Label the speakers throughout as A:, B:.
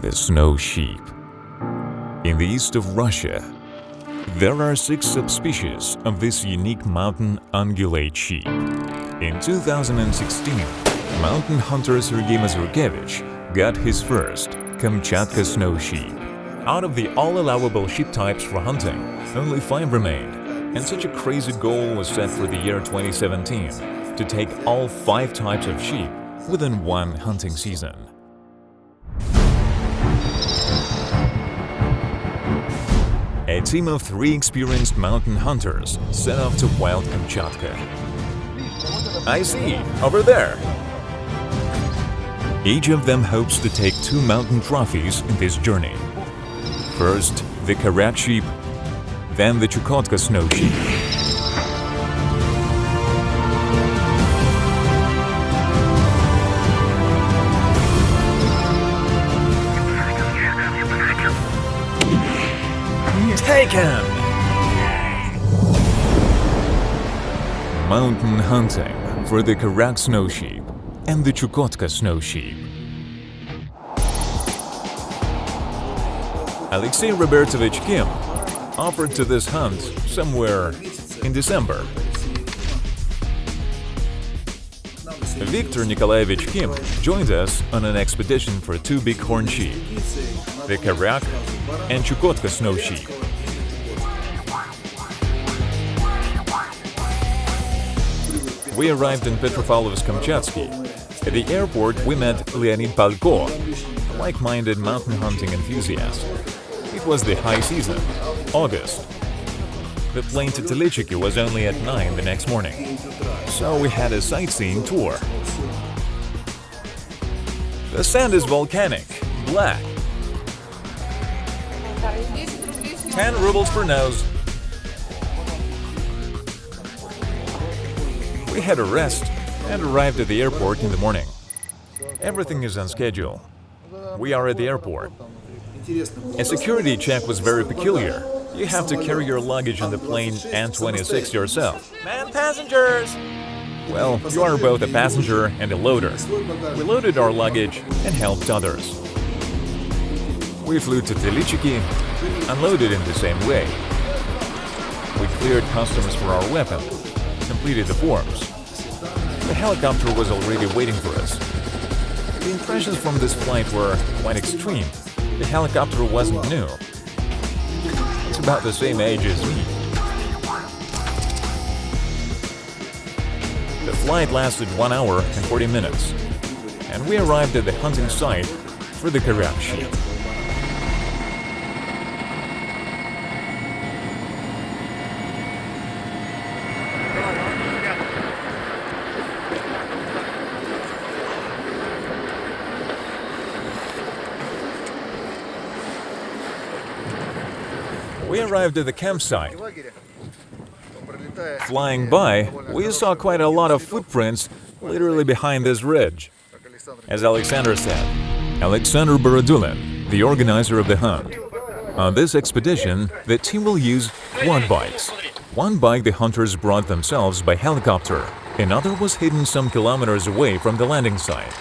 A: the snow sheep. In the east of Russia, there are 6 subspecies of this unique mountain ungulate sheep. In 2016, mountain hunter Sergei Mazurkevich got his first Kamchatka Snow Sheep. Out of the all allowable sheep types for hunting, only 5 remained, and such a crazy goal was set for the year 2017 to take all 5 types of sheep within one hunting season. A team of 3 experienced mountain hunters set off to wild Kamchatka. I see, over there! Each of them hopes to take 2 mountain trophies in this journey. First, the Koryak Sheep, then the Chukotka Snow Sheep. Taken! Mountain hunting for the Koryak Snow Sheep and the Chukotka Snow Sheep. Alexei Robertovich Kim offered to this hunt somewhere in December. Viktor Nikolaevich Kim joined us on an expedition for 2 Bighorn sheep, the Koryak and Chukotka Snow Sheep. We arrived in Petropavlovsk-Kamchatsky. At the airport, we met Leonid Palko, a like-minded mountain hunting enthusiast. It was the high season, August. The plane to Telichiki was only at 9 the next morning, so we had a sightseeing tour. The sand is volcanic, black. 10 rubles per nose. We had a rest and arrived at the airport in the morning. Everything is on schedule. We are at the airport. A security check was very peculiar. You have to carry your luggage on the plane N26 yourself. Man, passengers! Well, you are both a passenger and a loader. We loaded our luggage and helped others. We flew to Telichiki, unloaded in the same way. We cleared customs for our weapon, completed the forms. The helicopter was already waiting for us. The impressions from this flight were quite extreme. The helicopter wasn't new. It's about the same age as me. The flight lasted 1 hour and 40 minutes, and we arrived at the hunting site for the Koryak Sheep. We arrived at the campsite. Flying by, we saw quite a lot of footprints literally behind this ridge. As Alexander said, Alexander Borodulin, the organizer of the hunt. On this expedition, the team will use quad bikes. One bike the hunters brought themselves by helicopter, another was hidden some kilometers away from the landing site.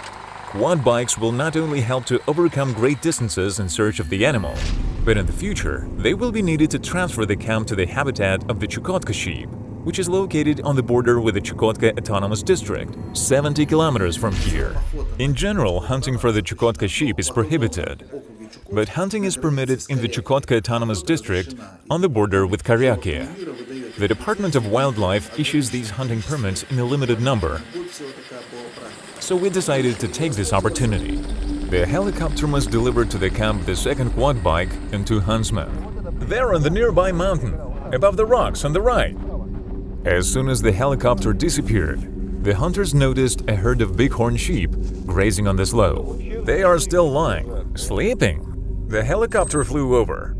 A: Quad bikes will not only help to overcome great distances in search of the animal, but in the future, they will be needed to transfer the camp to the habitat of the Chukotka sheep, which is located on the border with the Chukotka Autonomous District, 70 kilometers from here. In general, hunting for the Chukotka sheep is prohibited, but hunting is permitted in the Chukotka Autonomous District on the border with Karyakia. The Department of Wildlife issues these hunting permits in a limited number, so we decided to take this opportunity. The helicopter must deliver to the camp the second quad bike and 2 huntsmen. They're on the nearby mountain, above the rocks on the right. As soon as the helicopter disappeared, the hunters noticed a herd of bighorn sheep grazing on the slope. They are still lying, sleeping. The helicopter flew over.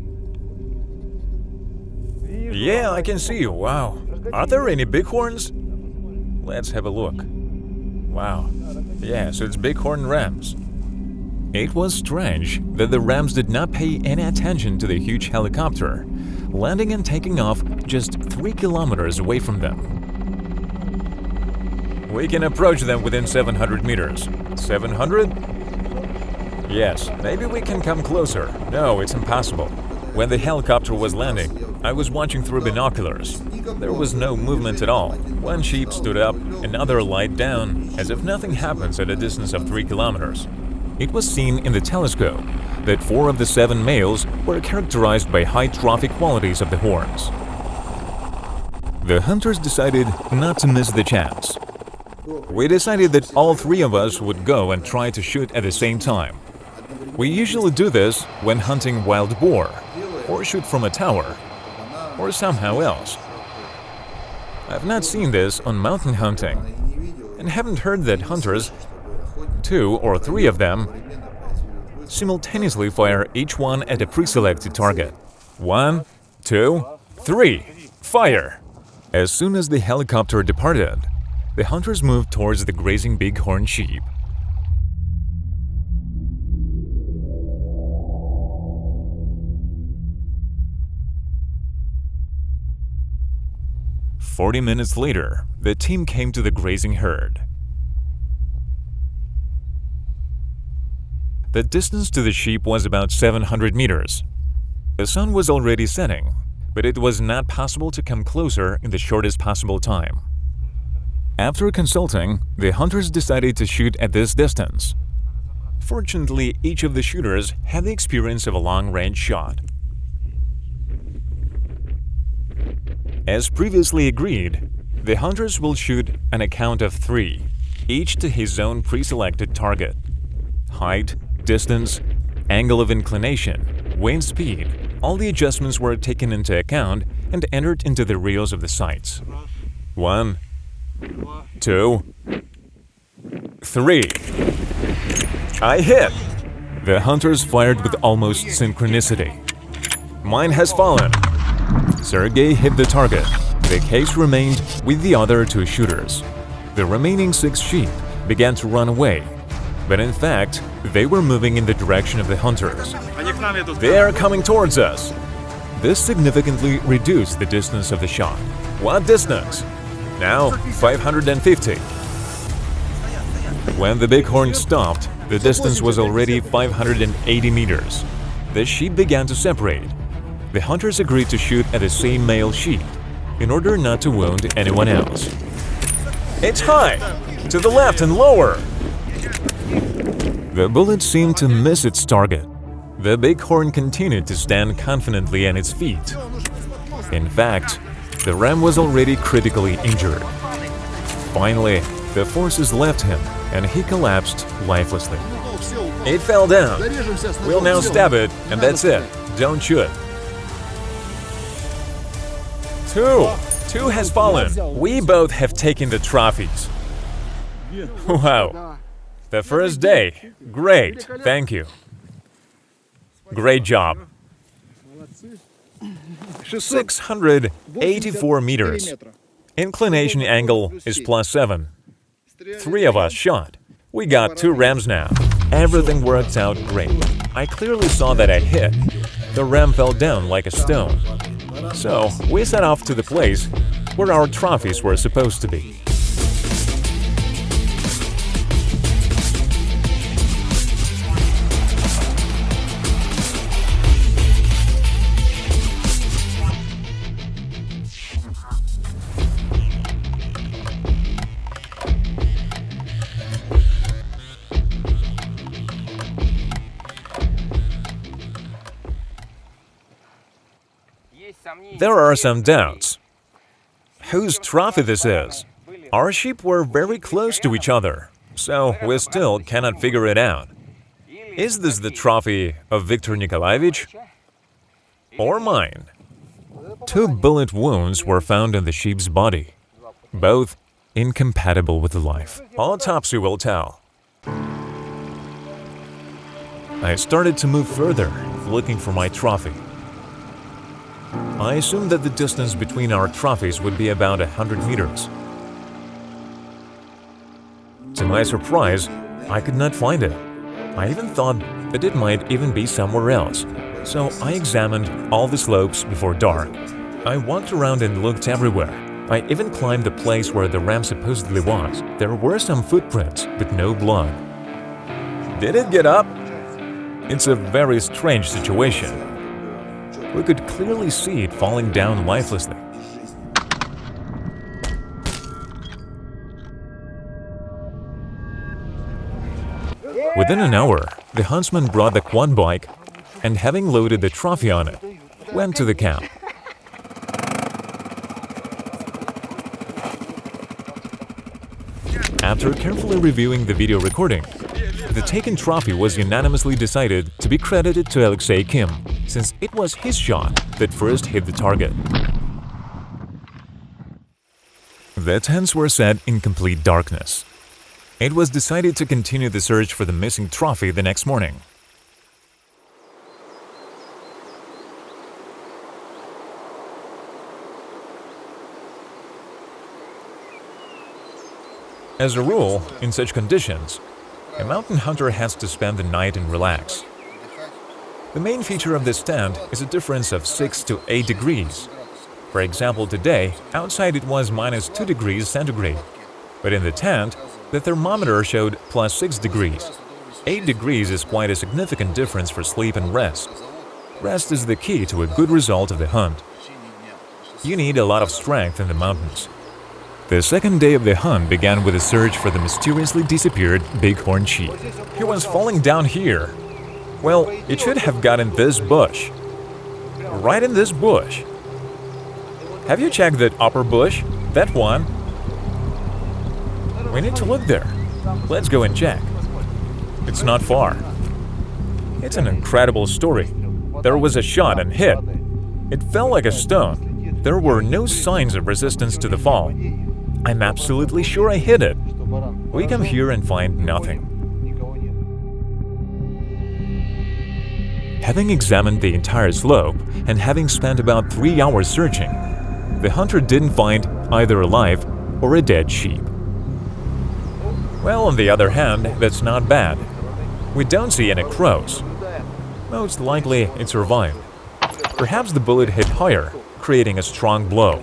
A: Yeah, I can see. Wow. Are there any bighorns? Let's have a look. Wow. Yes, it's bighorn rams. It was strange that the rams did not pay any attention to the huge helicopter, landing and taking off just 3 kilometers away from them. We can approach them within 700 meters. 700? Yes, maybe we can come closer. No, it's impossible. When the helicopter was landing, I was watching through binoculars. There was no movement at all. One sheep stood up, another lied down, as if nothing happens at a distance of 3 kilometers. It was seen in the telescope that 4 of the 7 males were characterized by high trophy qualities of the horns. The hunters decided not to miss the chance. We decided that all 3 of us would go and try to shoot at the same time. We usually do this when hunting wild boar, or shoot from a tower, or somehow else. I've not seen this on mountain hunting, and haven't heard that hunters, 2 or 3 of them, simultaneously fire each one at a pre-selected target. 1, 2, 3, fire! As soon as the helicopter departed, the hunters moved towards the grazing bighorn sheep. "40 minutes later, the team came to the grazing herd. The distance to the sheep was about 700 meters. The sun was already setting, but it was not possible to come closer in the shortest possible time. After consulting, the hunters decided to shoot at this distance. Fortunately, each of the shooters had the experience of a long-range shot. As previously agreed, the hunters will shoot on a count of 3, each to his own pre-selected target. Height, distance, angle of inclination, wind speed, all the adjustments were taken into account and entered into the reels of the sights. 1, 2, 3. I hit! The hunters fired with almost synchronicity. Mine has fallen. Sergei hit the target. The case remained with the other 2 shooters. The remaining 6 sheep began to run away, but in fact, they were moving in the direction of the hunters. They are coming towards us. This significantly reduced the distance of the shot. What distance? Now 550. When the bighorn stopped, the distance was already 580 meters. The sheep began to separate. The hunters agreed to shoot at the same male sheep in order not to wound anyone else. It's high! To the left and lower! The bullet seemed to miss its target. The bighorn continued to stand confidently on its feet. In fact, the ram was already critically injured. Finally, the forces left him and he collapsed lifelessly. It fell down. We'll now stab it, and that's it. Don't shoot. 2 has fallen. We both have taken the trophies. Wow. The first day. Great. Thank you. Great job. 684 meters. Inclination angle is +7. 3 of us shot. We got 2 rams now. Everything worked out great. I clearly saw that I hit. The ram fell down like a stone. So we set off to the place where our trophies were supposed to be. There are some doubts. Whose trophy this is? Our sheep were very close to each other, so we still cannot figure it out. Is this the trophy of Viktor Nikolaevich? Or mine? 2 bullet wounds were found in the sheep's body, both incompatible with life. Autopsy will tell. I started to move further, looking for my trophy. I assumed that the distance between our trophies would be about 100 meters. To my surprise, I could not find it. I even thought that it might even be somewhere else, so I examined all the slopes before dark. I walked around and looked everywhere. I even climbed the place where the ram supposedly was. There were some footprints, but no blood. Did it get up? It's a very strange situation. We could clearly see it falling down lifelessly. Within an hour, the huntsman brought the quad bike and, having loaded the trophy on it, went to the camp. After carefully reviewing the video recording, the taken trophy was unanimously decided to be credited to Alexei Kim, since it was his shot that first hit the target. The tents were set in complete darkness. It was decided to continue the search for the missing trophy the next morning. As a rule, in such conditions, a mountain hunter has to spend the night and relax. The main feature of this tent is a difference of 6 to 8 degrees. For example, today, outside it was -2 degrees centigrade, but in the tent, the thermometer showed +6 degrees. 8 degrees is quite a significant difference for sleep and rest. Rest is the key to a good result of the hunt. You need a lot of strength in the mountains. The second day of the hunt began with a search for the mysteriously disappeared Bighorn sheep. He was falling down here. Well, it should have got in this bush. Right in this bush. Have you checked that upper bush? That one? We need to look there. Let's go and check. It's not far. It's an incredible story. There was a shot and hit. It fell like a stone. There were no signs of resistance to the fall. I'm absolutely sure I hit it. We come here and find nothing. Having examined the entire slope and having spent about 3 hours searching, the hunter didn't find either a live or a dead sheep. Well, on the other hand, that's not bad. We don't see any crows. Most likely it survived. Perhaps the bullet hit higher, creating a strong blow.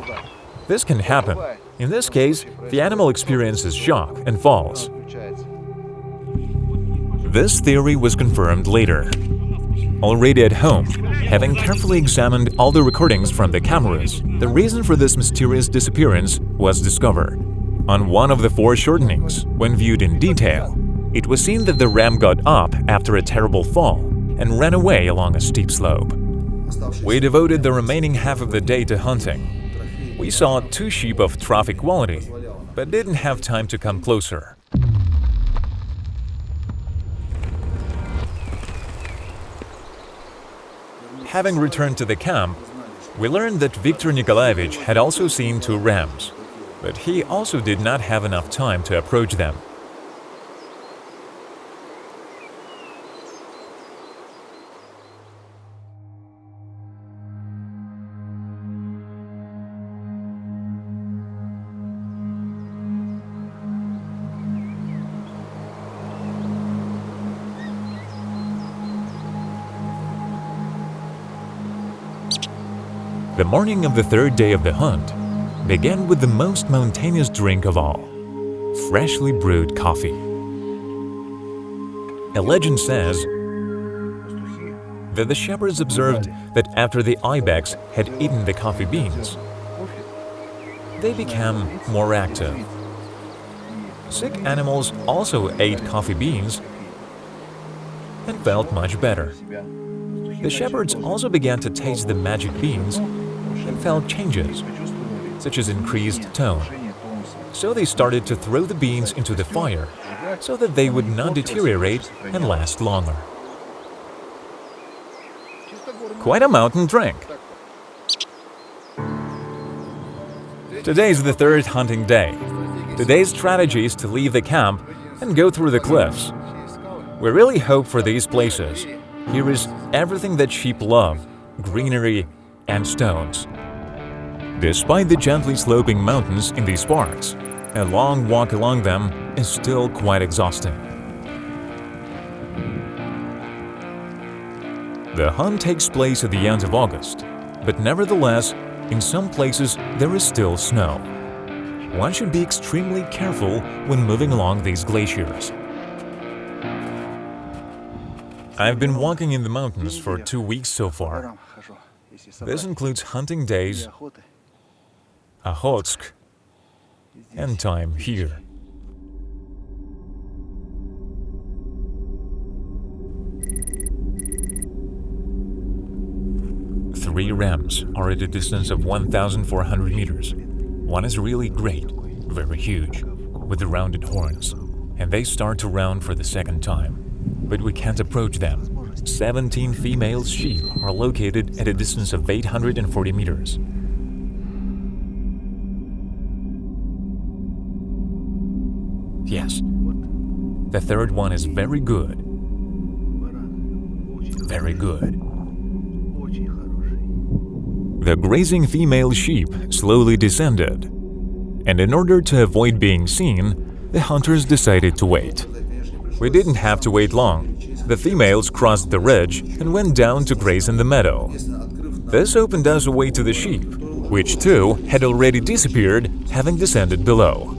A: This can happen. In this case, the animal experiences shock and falls. This theory was confirmed later. Already at home, having carefully examined all the recordings from the cameras, the reason for this mysterious disappearance was discovered. On one of the 4 shortenings, when viewed in detail, it was seen that the ram got up after a terrible fall and ran away along a steep slope. We devoted the remaining half of the day to hunting. We saw 2 sheep of trophy quality, but didn't have time to come closer. Having returned to the camp, we learned that Viktor Nikolaevich had also seen 2 rams, but he also did not have enough time to approach them. The morning of the 3rd day of the hunt began with the most mountainous drink of all, freshly brewed coffee. A legend says that the shepherds observed that after the Ibex had eaten the coffee beans, they became more active. Sick animals also ate coffee beans and felt much better. The shepherds also began to taste the magic beans and felt changes, such as increased tone. So they started to throw the beans into the fire so that they would not deteriorate and last longer. Quite a mountain drink. Today's the 3rd hunting day. Today's strategy is to leave the camp and go through the cliffs. We really hope for these places. Here is everything that sheep love: greenery and stones. Despite the gently sloping mountains in these parks, a long walk along them is still quite exhausting. The hunt takes place at the end of August, but nevertheless, in some places there is still snow. One should be extremely careful when moving along these glaciers. I've been walking in the mountains for 2 weeks so far. This includes hunting days, Okhotsk, and time here. Three rams are at a distance of 1,400 meters. One is really great, very huge, with the rounded horns, and they start to round for the second time. But we can't approach them. 17 female sheep are located at a distance of 840 meters. Yes, the third one is very good. Very good. The grazing female sheep slowly descended, and in order to avoid being seen, the hunters decided to wait. We didn't have to wait long. The females crossed the ridge and went down to graze in the meadow. This opened us a way to the sheep, which too had already disappeared, having descended below.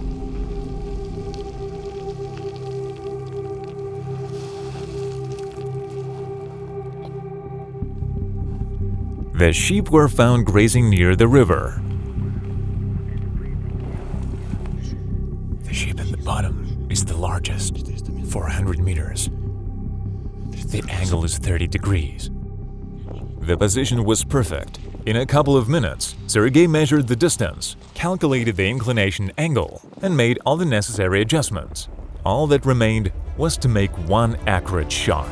A: The sheep were found grazing near the river. The sheep at the bottom is the largest, 400 meters. The angle is 30 degrees. The position was perfect. In a couple of minutes, Sergei measured the distance, calculated the inclination angle, and made all the necessary adjustments. All that remained was to make one accurate shot.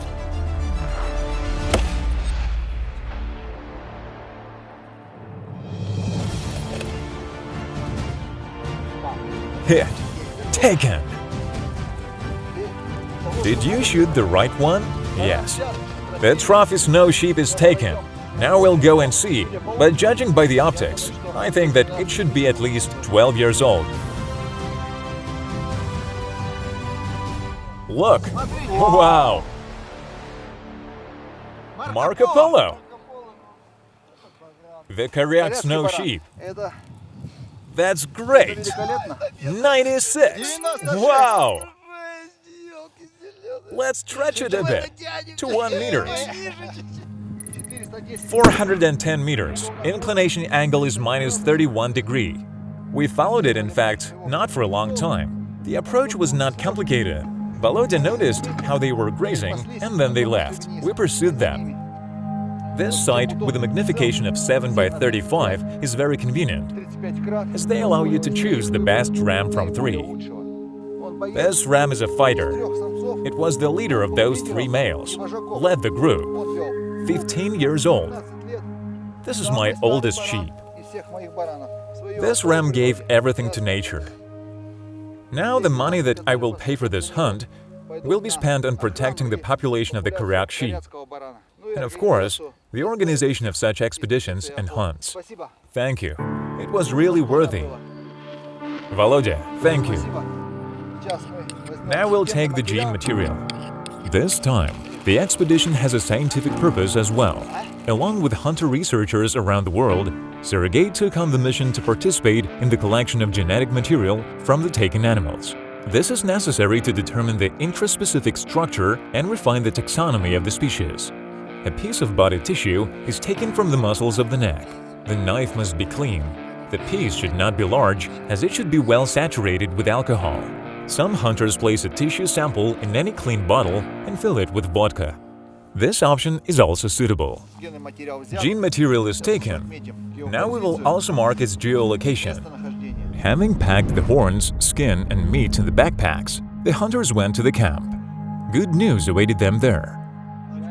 A: Hit! Taken! Did you shoot the right one? Yes. The trophy snow sheep is taken. Now we'll go and see, but judging by the optics, I think that it should be at least 12 years old. Look! Wow! Marco Polo! The Koryak Snow Sheep. That's great! 96! Wow! Let's stretch it a bit to 1 meter. 410 meters. Inclination angle is minus 31 degrees. We followed it, in fact, not for a long time. The approach was not complicated. Volodya noticed how they were grazing, and then they left. We pursued them. This site, with a magnification of 7 by 35, is very convenient, as they allow you to choose the best ram from 3. This ram is a fighter. It was the leader of those 3 males, led the group, 15 years old. This is my oldest sheep. This ram gave everything to nature. Now the money that I will pay for this hunt will be spent on protecting the population of the Koryak sheep, and of course, the organization of such expeditions and hunts. Thank you. It was really worthy. Volodya, thank you. Now we'll take the gene material. This time, the expedition has a scientific purpose as well. Along with hunter researchers around the world, Sergei took on the mission to participate in the collection of genetic material from the taken animals. This is necessary to determine the intraspecific structure and refine the taxonomy of the species. A piece of body tissue is taken from the muscles of the neck. The knife must be clean. The piece should not be large, as it should be well saturated with alcohol. Some hunters place a tissue sample in any clean bottle and fill it with vodka. This option is also suitable. Gene material is taken. Now we will also mark its geolocation. Having packed the horns, skin, and meat in the backpacks, the hunters went to the camp. Good news awaited them there.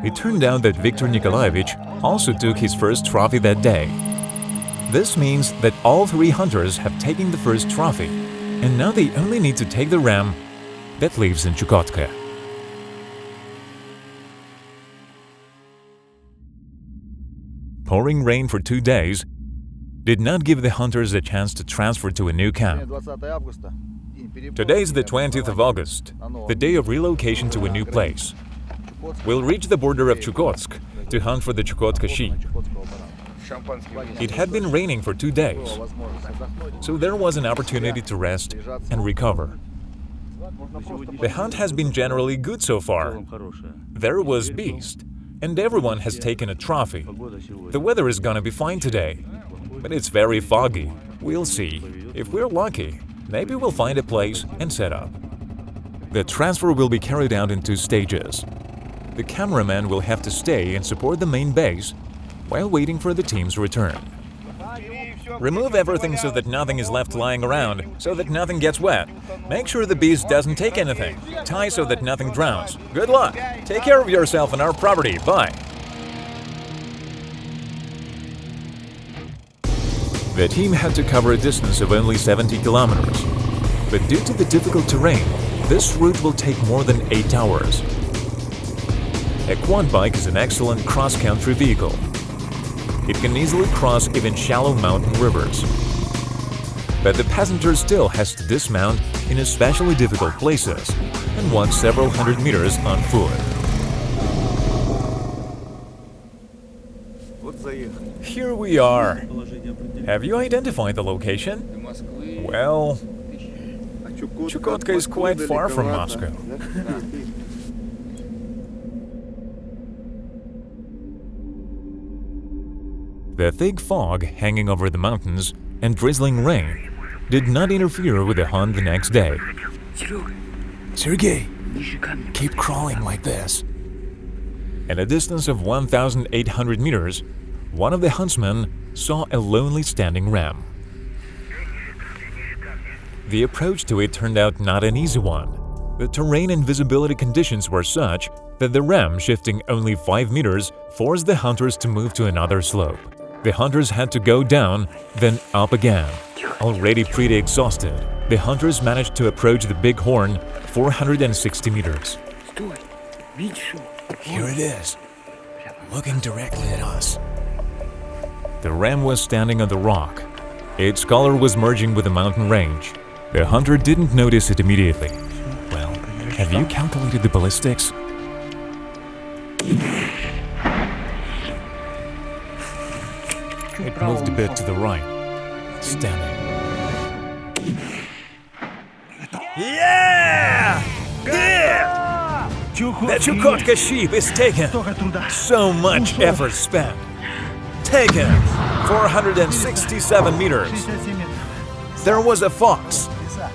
A: It turned out that Viktor Nikolaevich also took his first trophy that day. This means that all 3 hunters have taken the first trophy, and now they only need to take the ram that lives in Chukotka. Pouring rain for 2 days did not give the hunters a chance to transfer to a new camp. Today is the 20th of August, the day of relocation to a new place. We'll reach the border of Chukotsk to hunt for the Chukotka sheep. It had been raining for 2 days, so there was an opportunity to rest and recover. The hunt has been generally good so far. There was beast, and everyone has taken a trophy. The weather is gonna be fine today, but it's very foggy. We'll see. If we're lucky, maybe we'll find a place and set up. The transfer will be carried out in 2 stages. The cameraman will have to stay and support the main base while waiting for the team's return. Remove everything so that nothing is left lying around, so that nothing gets wet. Make sure the beast doesn't take anything. Tie so that nothing drowns. Good luck! Take care of yourself and our property. Bye! The team had to cover a distance of only 70 kilometers. But due to the difficult terrain, this route will take more than 8 hours. A quad bike is an excellent cross-country vehicle. It can easily cross even shallow mountain rivers. But the passenger still has to dismount in especially difficult places and walk several hundred meters on foot. Here we are. Have you identified the location? Well, Chukotka is quite far from Moscow. The thick fog hanging over the mountains and drizzling rain did not interfere with the hunt the next day. Sergey, keep crawling like this. At a distance of 1,800 meters, one of the huntsmen saw a lonely standing ram. The approach to it turned out not an easy one. The terrain and visibility conditions were such that the ram, shifting only 5 meters, forced the hunters to move to another slope. The hunters had to go down, then up again. Already pretty exhausted, the hunters managed to approach the Bighorn 460 meters. Here it is, looking directly at us. The ram was standing on the rock. Its color was merging with the mountain range. The hunter didn't notice it immediately. Well, have you calculated the ballistics? It moved a bit to the right, standing. Yeah! Good! The Chukotka Sheep is taken. So much effort spent. Taken! 467 meters. There was a fox.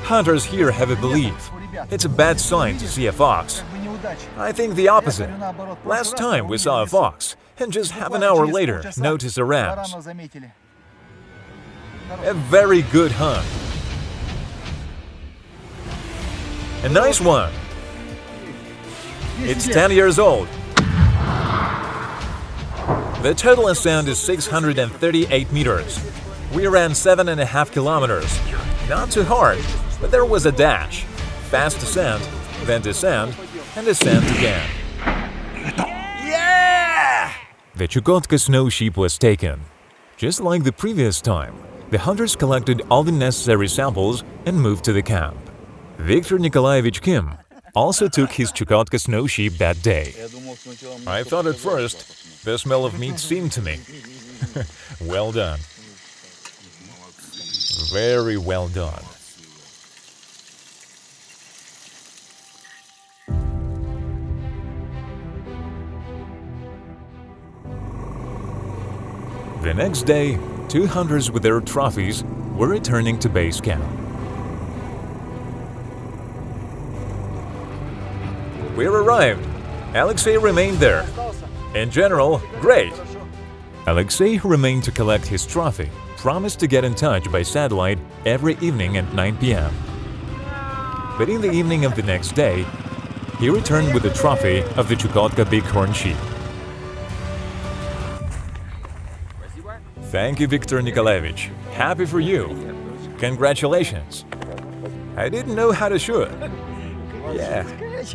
A: Hunters here have a belief. It's a bad sign to see a fox. I think the opposite. Last time we saw a fox, and just half an hour later noticed a ram. A very good hunt. A nice one. It's 10 years old. The total ascent is 638 meters. We ran 7.5 kilometers. Not too hard, but there was a dash. Fast ascent, then descent, and descent again. Yeah! The Chukotka Snow Sheep was taken. Just like the previous time, the hunters collected all the necessary samples and moved to the camp. Viktor Nikolaevich Kim also took his Chukotka Snow Sheep that day. I thought at first the smell of meat seemed to me. Well done. Very well done. The next day, 2 hunters with their trophies were returning to base camp. We arrived. Alexei remained there. In general, great. Alexei, who remained to collect his trophy, promised to get in touch by satellite every evening at 9 p.m. But in the evening of the next day, he returned with the trophy of the Chukotka Bighorn sheep. Thank you, Viktor Nikolaevich. Happy for you. Congratulations. I didn't know how to shoot. Yeah,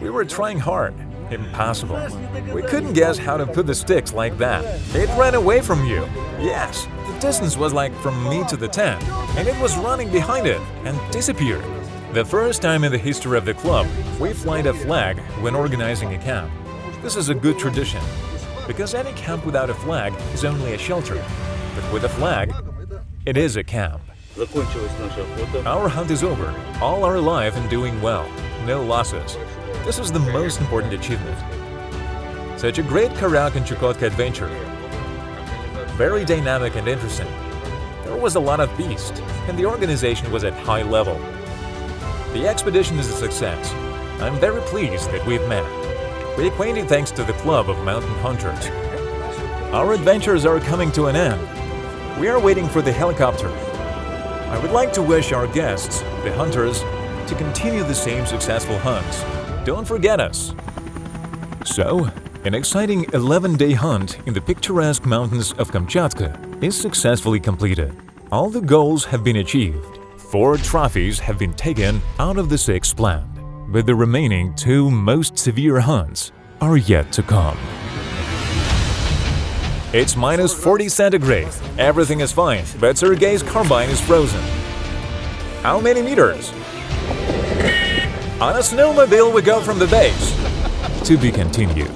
A: we were trying hard. Impossible. We couldn't guess how to put the sticks like that. It ran away from you. Yes, the distance was like from me to the tent, and it was running behind it and disappeared. The first time in the history of the club, we flied a flag when organizing a camp. This is a good tradition, because any camp without a flag is only a shelter. But with a flag, it is a camp. Our hunt is over. All are alive and doing well. no losses. This is the most important achievement. Such a great Koryak and Chukotka adventure. Very dynamic and interesting. There was a lot of beast, and the organization was at high level. The expedition is a success. I'm very pleased that we've met. We acquainted thanks to the Club of Mountain Hunters. Our adventures are coming to an end. We are waiting for the helicopter. I would like to wish our guests, the hunters, to continue the same successful hunts. Don't forget us. So, an exciting 11-day hunt in the picturesque mountains of Kamchatka is successfully completed. All the goals have been achieved. 4 trophies have been taken out of the 6 planned, but the remaining 2 most severe hunts are yet to come. It's minus 40 centigrade. Everything is fine, but Sergei's carbine is frozen. How many meters? On a snowmobile we go from the base. To be continued.